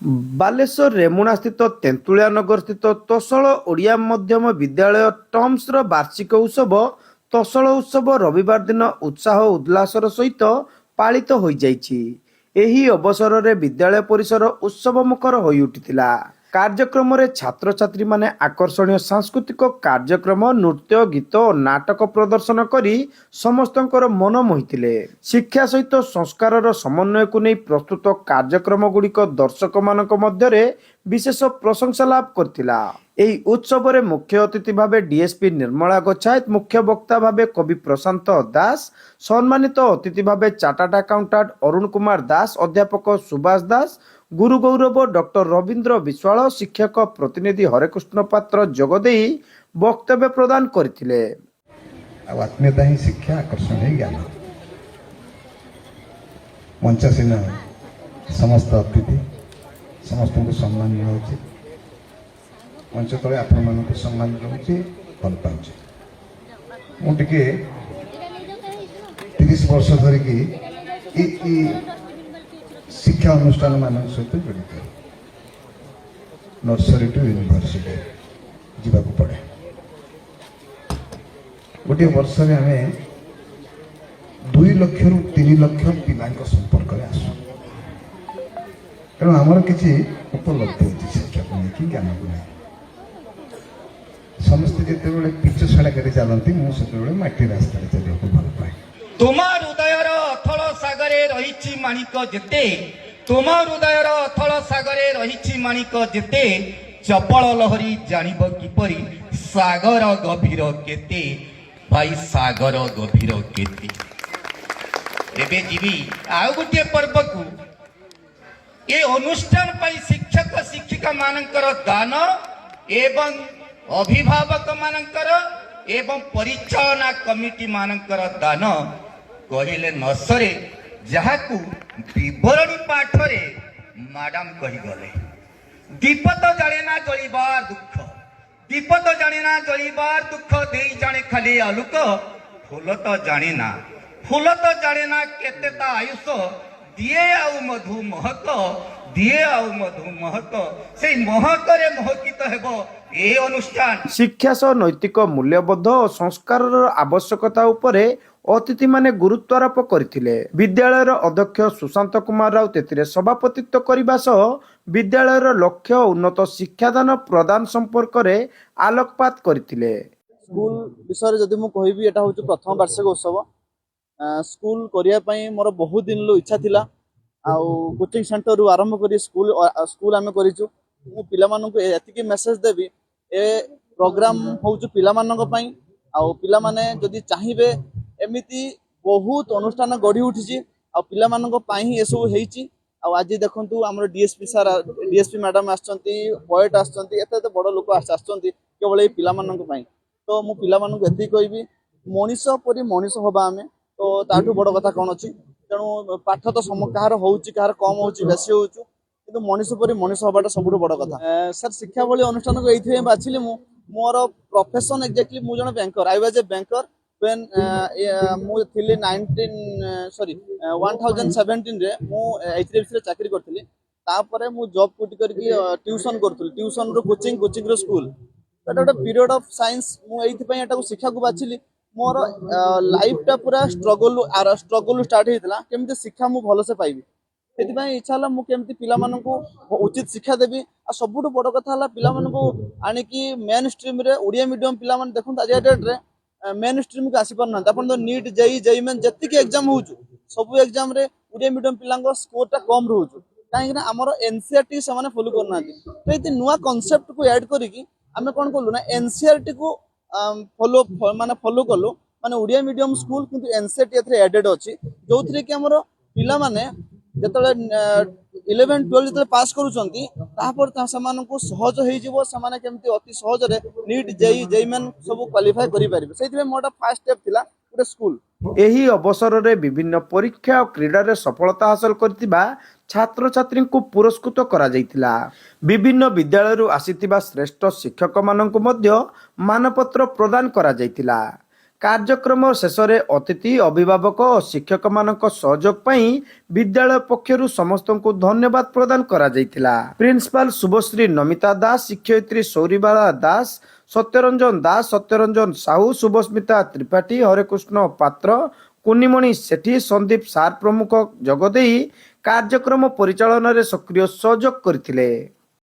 ବାଲେଶ୍ୱର ରେମୁଣା ସ୍ଥିତ ତେନ୍ତୁଳିଆ ନଗର ସ୍ଥିତ ତୋଷଳ ଓଡ଼ିଆ ମଧ୍ୟମ ବିଦ୍ୟାଳୟ ଟମ୍ସର ବାର୍ଷିକ ଉତ୍ସବ ତୋଷଳ ଉତ୍ସବ ରବିବାର ଦିନ ଉତ୍ସାହ ଉଲ୍ଲାସର ସହିତ ପାଳିତ ହୋଇଯାଇଛି। ଏହି ଅବସରରେ ବିଦ୍ୟାଳୟ ପରିସର ଉତ୍ସବ ମୁଖର ହୋଇଉଠିଥିଲା। କାର୍ଯ୍ୟକ୍ରମରେ ଛାତ୍ରଛାତ୍ରୀମାନେ ଆକର୍ଷଣୀୟ ସାଂସ୍କୃତିକ କାର୍ଯ୍ୟକ୍ରମ ନୃତ୍ୟ ଗୀତ ଓ ନାଟକ ପ୍ରଦର୍ଶନ କରି ସମସ୍ତଙ୍କର ମନ ମୋହିଥିଲେ। ଶିକ୍ଷା ସହିତ ସଂସ୍କାରର ସମନ୍ୱୟକୁ ନେଇ ପ୍ରସ୍ତୁତ କାର୍ଯ୍ୟକ୍ରମଗୁଡ଼ିକ ଦର୍ଶକମାନଙ୍କ ମଧ୍ୟରେ ବିଶେଷ ପ୍ରଶଂସା ଲାଭ କରିଥିଲା। ଏହି ଉତ୍ସବରେ ମୁଖ୍ୟ ଅତିଥି ଭାବେ ଡିଏସ୍ପି ନିର୍ମଳା ଗୋଚ୍ଛାୟତ, ମୁଖ୍ୟ ବକ୍ତା ଭାବେ କବି ପ୍ରଶାନ୍ତ ଦାସ, ସମ୍ମାନିତ ଅତିଥି ଭାବେ ଚାର୍ଟାର୍ଡ ଆକାଉଣ୍ଟାଣ୍ଟ ଅରୁଣ କୁମାର ଦାସ, ଅଧ୍ୟାପକ ସୁଭାଷ ଦାସ, ଗୁରୁ ଗୌରବ ଡକ୍ଟର ରବୀନ୍ଦ୍ର ବିଶ୍ୱାଳ, ଶିକ୍ଷକ ପ୍ରତିନିଧି ହରେକୃଷ୍ଣ ପାତ୍ର ଯୋଗଦେଇ ବକ୍ତବ୍ୟ ପ୍ରଦାନ କରିଥିଲେ। ଆତ୍ମୀୟତା ହିଁ ଶିକ୍ଷା, ଆକର୍ଷଣ ହିଁ ଜ୍ଞାନ। ମଞ୍ଚାସୀନ ସମସ୍ତ ଅତିଥି ସମସ୍ତଙ୍କୁ ସମ୍ମାନ ରହୁଛି। ମଞ୍ଚ ତଳେ ଆପଣମାନଙ୍କୁ ସମ୍ମାନ ରହୁଛି, ଭଲ ପାଉଛି। ମୁଁ ଟିକେ 30 ବର୍ଷ ଧରିକି ଶିକ୍ଷା ଅନୁଷ୍ଠାନ ମାନଙ୍କ ସହିତ ଜଡ଼ିତ। ନର୍ସରୀ ଟୁ ୟୁନିଭର୍ସିଟି ଯିବାକୁ ପଡ଼େ। ଗୋଟିଏ ବର୍ଷରେ ଆମେ 2 ଲକ୍ଷରୁ 3 ଲକ୍ଷ ପିଲାଙ୍କ ସମ୍ପର୍କରେ ଆସୁ। ତେଣୁ ଆମର କିଛି ଉପଲବ୍ଧି ଅଛି ଶିକ୍ଷାକୁ ନେଇକି, ଜ୍ଞାନକୁ ନେଇ। ସମସ୍ତେ ଯେତେବେଳେ ପିଚ ସଡ଼କରେ ଚାଲନ୍ତି, ମୁଁ ସେତେବେଳେ ମାଟି ରାସ୍ତାରେ ଚାଲିବାକୁ ଭଲ ପାଏ। ତୁମ ହୃଦୟର ଅଥଳ ସାଗରେ ରହିଛି ମାଣିକ ଯେତେ, ତୁମ ହୃଦୟର ଅଥଳ ସାଗରେ ରହିଛି ମାଣିକ ଯେତେ, ଚପଳ ଲହରୀ ଜାଣିବ କିପରି ସାଗର ଗଭୀର କେତେ, ଭାଇ ସାଗର ଗଭୀର କେତେ। ଏବେ ଯିବି ଆଉ ଗୋଟିଏ ପର୍ବକୁ। ଏ ଅନୁଷ୍ଠାନ ପାଇଁ ଶିକ୍ଷକ ଶିକ୍ଷିକା ମାନଙ୍କର ଦାନ ଏବଂ ଅଭିଭାବକ ମାନଙ୍କର ଏବଂ ପରିଚାଳନା କମିଟି ମାନଙ୍କର ଦାନ କହିଲେ ନ ସରେ, ଯାହାକୁ ବିବରଣୀ ପାଠରେ ମ୍ୟାଡାମ କହିଗଲେ। ଦୀପ ତ ଜାଣେ ନା ଜଳିବାର ଦୁଃଖ, ଦୀପ ତ ଜାଣେ ନା ଜଳିବାର ଦୁଃଖ, ଦେଇ ଜାଣେ ଖାଲି ଆଲୋକ। ଫୁଲ ତ ଜାଣେ ନା, ଫୁଲ ତ ଜାଣେ ନା କେତେ ତା ଆୟୁଷ, ଦିଏ ଆଉ ମଧୁ ମହକ, ଦିଏ ଆଉ ମଧୁ ମହକ, ସେଇ ମହକରେ ମହକିତ ହେବ ଏ ଅନୁଷ୍ଠାନ। ଶିକ୍ଷା ସହ ନୈତିକ ମୂଲ୍ୟବୋଧ ଓ ସଂସ୍କାରର ଆବଶ୍ୟକତା ଉପରେ ଅତିଥିମାନେ ଗୁରୁତ୍ୱାରୋପ କରିଥିଲେ। ବିଦ୍ୟାଳୟର ଅଧ୍ୟକ୍ଷ ସୁଶାନ୍ତ କୁମାର ରାଉତ ଏଥିରେ ସଭାପତିତ୍ୱ କରିବା ସହ ବିଦ୍ୟାଳୟର ଲକ୍ଷ୍ୟ ଓ ଉନ୍ନତ ଶିକ୍ଷାଦାନ ପ୍ରଦାନ ସମ୍ପର୍କରେ ଆଲୋକପାତ କରିଥିଲେ। ସ୍କୁଲ ବିଷୟରେ ଯଦି ମୁଁ କହିବି, ଏଟା ହେଉଛି ପ୍ରଥମ ବାର୍ଷିକ ଉତ୍ସବ। ସ୍କୁଲ କରିବା ପାଇଁ ମୋର ବହୁତ ଦିନରୁ ଇଚ୍ଛା ଥିଲା। ଆଉ କୋଚିଂ ସେଣ୍ଟରରୁ ଆରମ୍ଭ କରି ସ୍କୁଲ ଆମେ କରିଛୁ। ମୁଁ ପିଲାମାନଙ୍କୁ ଏତିକି ମେସେଜ ଦେବି, ଏ ପ୍ରୋଗ୍ରାମ ହେଉଛି ପିଲାମାନଙ୍କ ପାଇଁ। ଆଉ ପିଲାମାନେ ଯଦି ଚାହିଁବେ, ଏମିତି ବହୁତ ଅନୁଷ୍ଠାନ ଗଢ଼ି ଉଠିଛି ଆଉ ପିଲାମାନଙ୍କ ପାଇଁ ହିଁ ଏସବୁ ହେଇଛି। ଆଉ ଆଜି ଦେଖନ୍ତୁ ଆମର ଡିଏସ୍ପି ମ୍ୟାଡାମ ଆସିଛନ୍ତି, ପଏଟ ଆସିଛନ୍ତି, ଏତେ ଏତେ ବଡ଼ ଲୋକ ଆସିଛନ୍ତି କେବଳ ଏଇ ପିଲାମାନଙ୍କ ପାଇଁ। ତ ମୁଁ ପିଲାମାନଙ୍କୁ ଏତିକି କହିବି, ମଣିଷ ପରି ମଣିଷ ହବା ଆମେ, ତ ତାଠୁ ବଡ଼ କଥା କ'ଣ ଅଛି। ତେଣୁ ପାଠ ତ କାହାର ହଉଛି, କାହାର କମ୍ ହଉଛି, ବେଶୀ ହଉଛି, କିନ୍ତୁ ମଣିଷ ପରି ମଣିଷ ହବାଟା ସବୁଠୁ ବଡ଼ କଥା। ସାର୍, ଶିକ୍ଷା ଭଳି ଅନୁଷ୍ଠାନକୁ ଏଇଥିପାଇଁ ବାଛିଲି। ମୋର ପ୍ରଫେସନ ଏକ୍ଜାକ୍ଟଲି ମୁଁ ଜଣେ ବ୍ୟାଙ୍କର। ଆଇ ୱାଜ୍ ଏ ବ୍ୟାଙ୍କର ମୁଁ ଥିଲି 1017ରେ ମୁଁ HDFCରେ ଚାକିରି କରିଥିଲି। ତାପରେ ମୁଁ ଜବ୍ କୋଉଠି କରିକି ଟ୍ୟୁସନ୍ କରୁଥିଲି। ଟ୍ୟୁସନ୍ରୁ କୋଚିଂରୁ ସ୍କୁଲ। ଏଟା ଗୋଟେ ପିରିୟଡ଼ ଅଫ୍ ସାଇନ୍ସ। ମୁଁ ଏଇଥିପାଇଁ ଏଟାକୁ ଶିକ୍ଷାକୁ ବାଛିଲି। ମୋର ଲାଇଫଟା ପୁରା ଷ୍ଟ୍ରଗଲରୁ ଷ୍ଟାର୍ଟ ହେଇଥିଲା, କେମିତି ଶିକ୍ଷା ମୁଁ ଭଲସେ ପାଇବି। ସେଥିପାଇଁ ଇଚ୍ଛା ହେଲା ମୁଁ କେମିତି ପିଲାମାନଙ୍କୁ ଉଚିତ ଶିକ୍ଷା ଦେବି। ଆଉ ସବୁଠୁ ବଡ଼ କଥା ହେଲା, ପିଲାମାନଙ୍କୁ ଆଣିକି ମେନ୍ ଷ୍ଟ୍ରିମ୍ରେ ଓଡ଼ିଆ ମିଡ଼ିୟମ ପିଲାମାନେ ଦେଖନ୍ତୁ ଆଜିକା ଡେଟ୍ରେ ମେନ୍ ଷ୍ଟ୍ରିମ୍କୁ ଆସିପାରୁନାହାନ୍ତି। ଆପଣ ତ ନିଟ୍ ଜେଇ ମେନ୍ ଯେତିକି ଏକ୍ଜାମ ହେଉଛି, ସବୁ ଏକ୍ଜାମରେ ଓଡ଼ିଆ ମିଡ଼ିୟମ ପିଲାଙ୍କ ସ୍କୋରଟା କମ୍ ରହୁଛି। କାହିଁକିନା ଆମର NCERT ସେମାନେ ଫଲୋ କରୁନାହାନ୍ତି। ତ ଏତେ ନୂଆ କନସେପ୍ଟକୁ ଆଡ୍ କରିକି ଆମେ କ'ଣ କଲୁ ନା, NCERTକୁ ଫଲୋ କଲୁ। ମାନେ ଓଡ଼ିଆ ମିଡ଼ିୟମ ସ୍କୁଲ, କିନ୍ତୁ NCERT ଏଥିରେ ଆଡେଡ୍ ଅଛି, ଯୋଉଥିରେ କି ଆମର ପିଲାମାନେ ଯେତେବେଳେ 11-12 ଯେତେବେଳେ ପାସ୍ କରୁଛନ୍ତି, ତାପରେ ସେମାନଙ୍କୁ ସହଜ ହେଇଯିବ, ସେମାନେ କେମିତି ଅତି ସହଜରେ ନିଟ୍ ଜେଇ ମେନ୍ ସବୁ କ୍ୱାଲିଫାଏ କରିପାରିବେ। ସେଇଥିପାଇଁ ମୋର ଫାର୍ଷ୍ଟ ଷ୍ଟେପ୍ ଥିଲା ଗୋଟେ ସ୍କୁଲ। ଏହି ଅବସରରେ ବିଭିନ୍ନ ପରୀକ୍ଷା ଓ କ୍ରୀଡ଼ାରେ ସଫଳତା ହାସଲ କରିଥିବା ଛାତ୍ରଛାତ୍ରୀଙ୍କୁ ପୁରସ୍କୃତ କରାଯାଇଥିଲା। ବିଭିନ୍ନ ବିଦ୍ୟାଳୟରୁ ଆସିଥିବା ଶ୍ରେଷ୍ଠ ଶିକ୍ଷକମାନଙ୍କୁ ମଧ୍ୟ ମାନପତ୍ର ପ୍ରଦାନ କରାଯାଇଥିଲା। କାର୍ଯ୍ୟକ୍ରମ ଶେଷରେ ଅତିଥି ଅଭିଭାବକ ଓ ଶିକ୍ଷକମାନଙ୍କ ସହଯୋଗ ପାଇଁ ବିଦ୍ୟାଳୟ ପକ୍ଷରୁ ସମସ୍ତଙ୍କୁ ଧନ୍ୟବାଦ ପ୍ରଦାନ କରାଯାଇଥିଲା। ପ୍ରିନ୍ସିପାଲ ଶୁଭଶ୍ରୀ ନମିତା ଦାସ, ଶିକ୍ଷୟିତ୍ରୀ ସୌରିବାଳା ଦାସ, ସତ୍ୟରଞ୍ଜନ ଦାସ, ସତ୍ୟରଞ୍ଜନ ସାହୁ, ଶୁଭସ୍ମିତା ତ୍ରିପାଠୀ, ହରେକୃଷ୍ଣ ପାତ୍ର, କୁନିମଣି ସେଠୀ, ସନ୍ଦୀପ ସାର୍ ପ୍ରମୁଖ ଯୋଗଦେଇ କାର୍ଯ୍ୟକ୍ରମ ପରିଚାଳନାରେ ସକ୍ରିୟ ସହଯୋଗ କରିଥିଲେ।